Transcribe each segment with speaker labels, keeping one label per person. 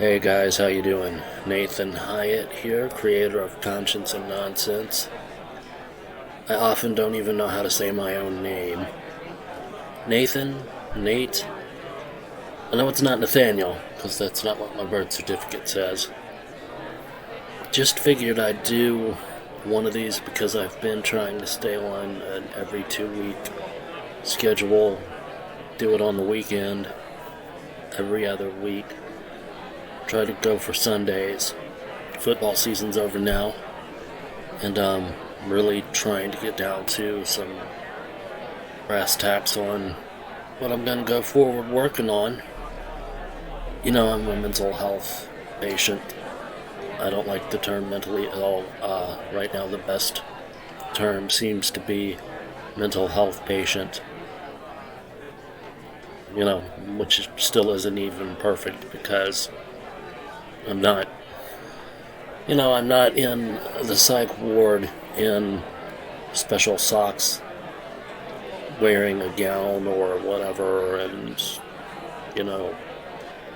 Speaker 1: Hey guys, how you doing? Nathan Hyatt here, creator of Conscience and Nonsense. I often don't even know how to say my own name. Nathan? Nate? I know it's not Nathaniel, because that's not what my birth certificate says. Just figured I'd do one of these because I've been trying to stay on an every 2 week schedule, do it on the weekend, every other week. Try to go for Sundays. Football season's over now, and really trying to get down to some brass tacks on what I'm gonna go forward working on. I'm a mental health patient. I don't like the term mentally ill. Right now, the best term seems to be mental health patient. Which still isn't even perfect because I'm not in the psych ward in special socks wearing a gown or whatever and,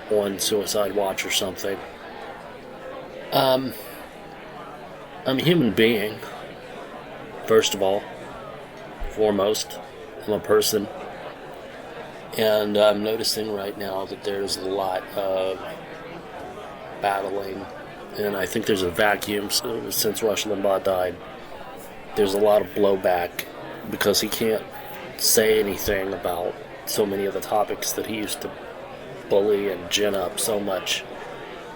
Speaker 1: on suicide watch or something. I'm a human being, first of all, foremost. I'm a person. And I'm noticing right now that there's a lot of battling, and I think there's a vacuum since Rush Limbaugh died. There's a lot of blowback because he can't say anything about so many of the topics that he used to bully and gin up so much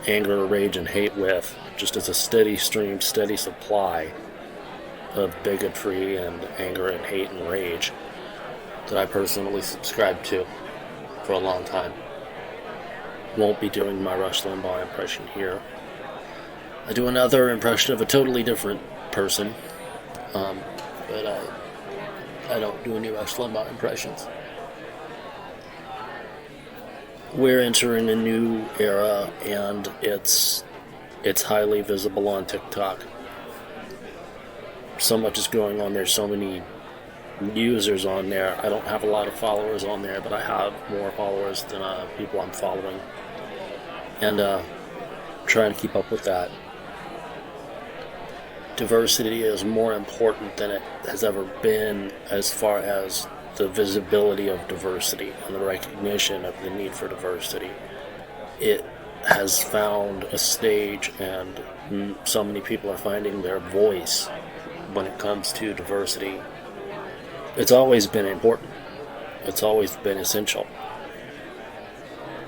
Speaker 1: anger, rage, and hate with, just as a steady stream, steady supply of bigotry and anger and hate and rage that I personally subscribe to for a long time. Won't be doing my Rush Limbaugh impression here. I do another impression of a totally different person, but I don't do any Rush Limbaugh impressions. We're entering a new era, and it's highly visible on TikTok. So much is going on there, so many users on there. I don't have a lot of followers on there, but I have more followers than people I'm following, and trying to keep up with that. Diversity is more important than it has ever been as far as the visibility of diversity and the recognition of the need for diversity. It has found a stage, and so many people are finding their voice when it comes to diversity. It's always been important. It's always been essential.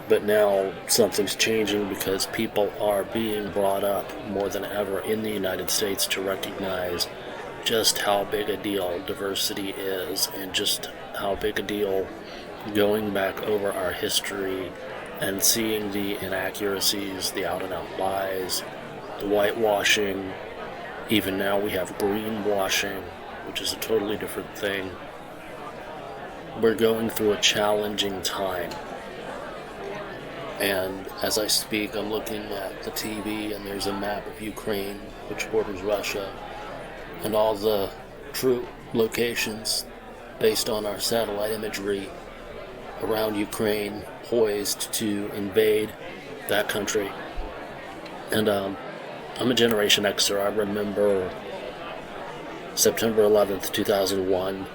Speaker 1: But now something's changing because people are being brought up more than ever in the United States to recognize just how big a deal diversity is, and just how big a deal going back over our history and seeing the inaccuracies, the out-and-out lies, the whitewashing. Even now we have greenwashing, which is a totally different thing. We're going through a challenging time. And as I speak, I'm looking at the TV, and there's a map of Ukraine, which borders Russia, and all the troop locations based on our satellite imagery around Ukraine, poised to invade that country. And I'm a Generation Xer. I remember September 11th, 2001.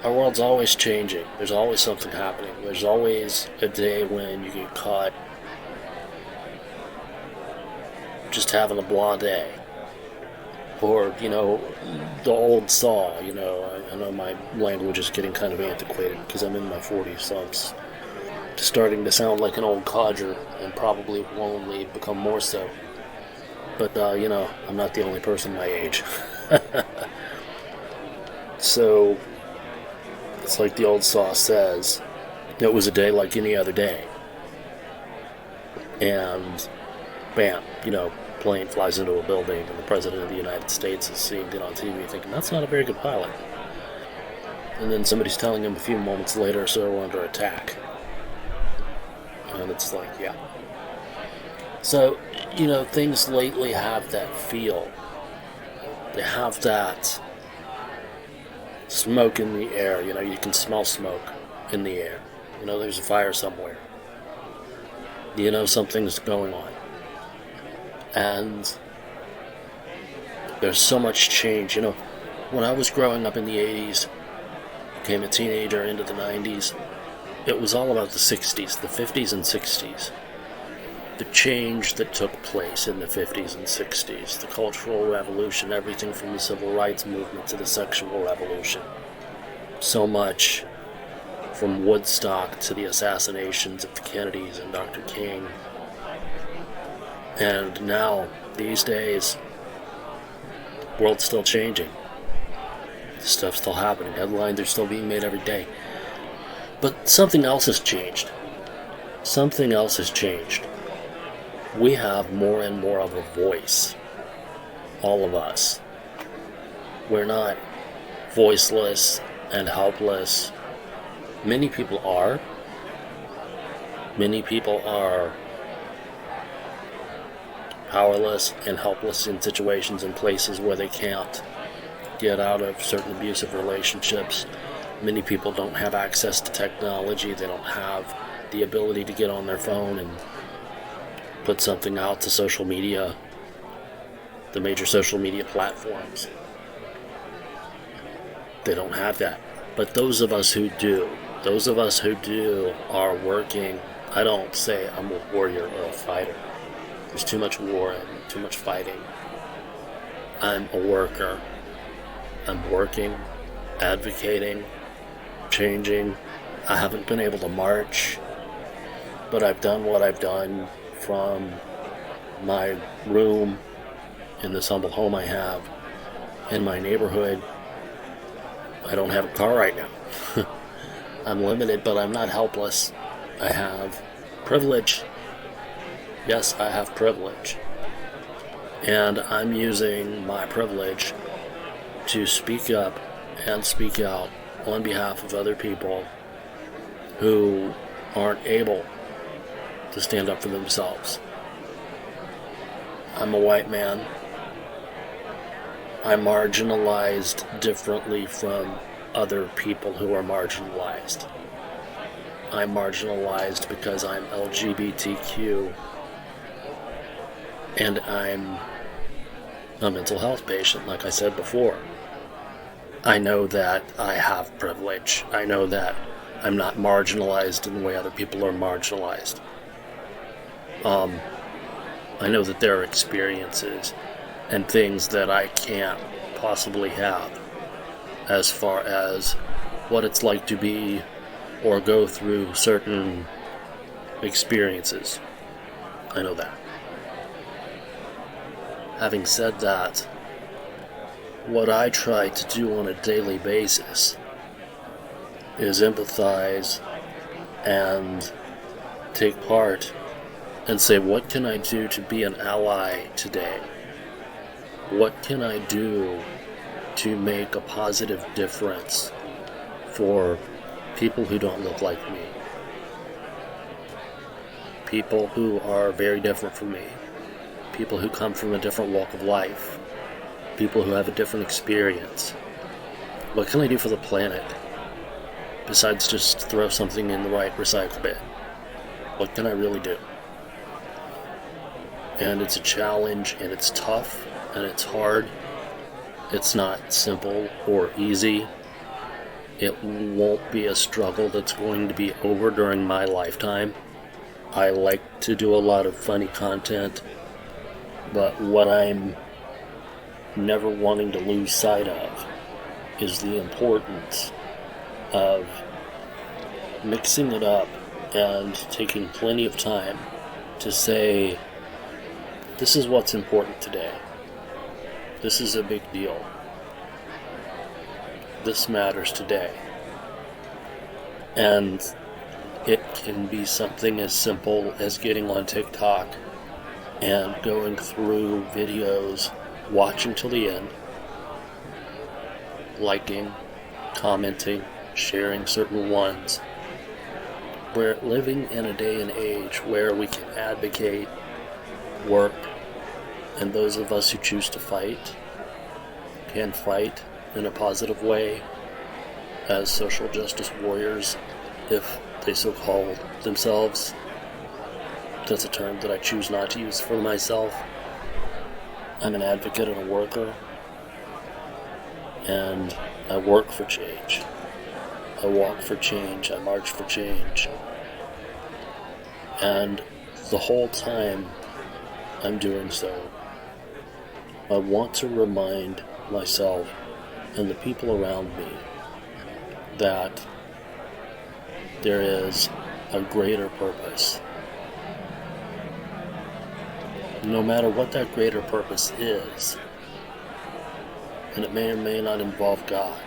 Speaker 1: Our world's always changing. There's always something happening. There's always a day when you get caught just having a blah day. Or, the old saw, I know my language is getting kind of antiquated because I'm in my 40s, so I'm starting to sound like an old codger, and probably will only become more so. But, I'm not the only person my age. So, it's like the old saw says, it was a day like any other day. And, bam, plane flies into a building, and the President of the United States is seeing it on TV thinking, that's not a very good pilot. And then somebody's telling him a few moments later, so we're under attack. And it's like, yeah. So, things lately have that feel. They have that smoke in the air. You can smell smoke in the air. There's a fire somewhere. you know something's going on. And there's so much change. You know, when I was growing up in the 80s, became a teenager into the 90s, it was all about the 60s, the 50s and 60s. The change that took place in the 50s and 60s, the Cultural Revolution, everything from the Civil Rights Movement to the Sexual Revolution. So much from Woodstock to the assassinations of the Kennedys and Dr. King. And now, these days, the world's still changing. Stuff's still happening. Headlines are still being made every day. But something else has changed. Something else has changed. We have more and more of a voice. All of us. We're not voiceless and helpless. Many people are. Many people are powerless and helpless in situations and places where they can't get out of certain abusive relationships. Many people don't have access to technology. They don't have the ability to get on their phone and put something out to social media, the major social media platforms. They don't have that. But those of us who do, are working. I don't say I'm a warrior or a fighter. There's too much war and too much fighting. I'm a worker. I'm working, advocating, changing. I haven't been able to march, but I've done what I've done from my room in this humble home I have in my neighborhood. I don't have a car right now. I'm limited, but I'm not helpless. I have privilege. Yes, I have privilege. And I'm using my privilege to speak up and speak out on behalf of other people who aren't able to stand up for themselves. I'm a white man. I'm marginalized differently from other people who are marginalized. I'm marginalized because I'm LGBTQ and I'm a mental health patient, like I said before. I know that I have privilege. I know that I'm not marginalized in the way other people are marginalized. I know that there are experiences and things that I can't possibly have as far as what it's like to be or go through certain experiences. I know that. Having said that, what I try to do on a daily basis is empathize and take part and say, what can I do to be an ally today? What can I do to make a positive difference for people who don't look like me? People who are very different from me. People who come from a different walk of life. People who have a different experience. What can I do for the planet besides just throw something in the right recycle bin? What can I really do? And it's a challenge, and it's tough, and it's hard. It's not simple or easy. It won't be a struggle that's going to be over during my lifetime. I like to do a lot of funny content, but what I'm never wanting to lose sight of is the importance of mixing it up and taking plenty of time to say, this is what's important today. This is a big deal. This matters today. And it can be something as simple as getting on TikTok and going through videos, watching till the end, liking, commenting, sharing certain ones. We're living in a day and age where we can advocate, work, and those of us who choose to fight can fight in a positive way as social justice warriors, if they so call themselves. That's a term that I choose not to use for myself. I'm an advocate and a worker, and I work for change. I walk for change, I march for change. And the whole time I'm doing so, I want to remind myself and the people around me that there is a greater purpose. No matter what that greater purpose is, and it may or may not involve God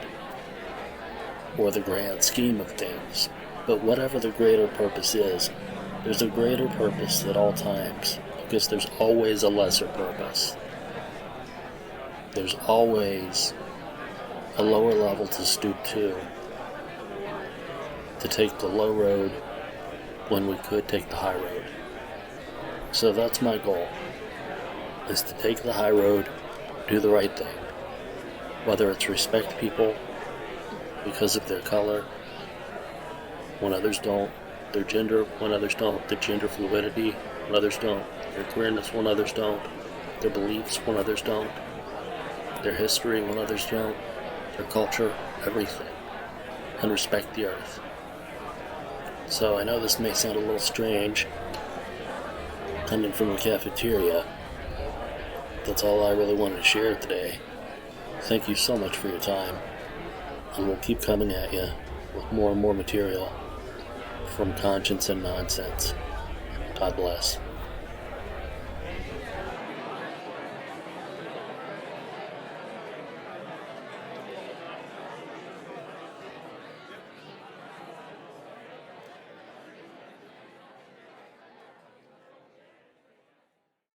Speaker 1: or the grand scheme of things, but whatever the greater purpose is, there's a greater purpose at all times, because there's always a lesser purpose. There's always a lower level to stoop to take the low road when we could take the high road. So that's my goal, is to take the high road, do the right thing. Whether it's respect people because of their color, when others don't, their gender, when others don't, their gender fluidity, when others don't, their queerness, when others don't, their beliefs, when others don't, their history, when others don't, their culture, everything, and respect the earth. So I know this may sound a little strange, coming from a cafeteria. That's all I really wanted to share today. Thank you so much for your time, and we'll keep coming at you with more and more material from Conscience and Nonsense. God bless.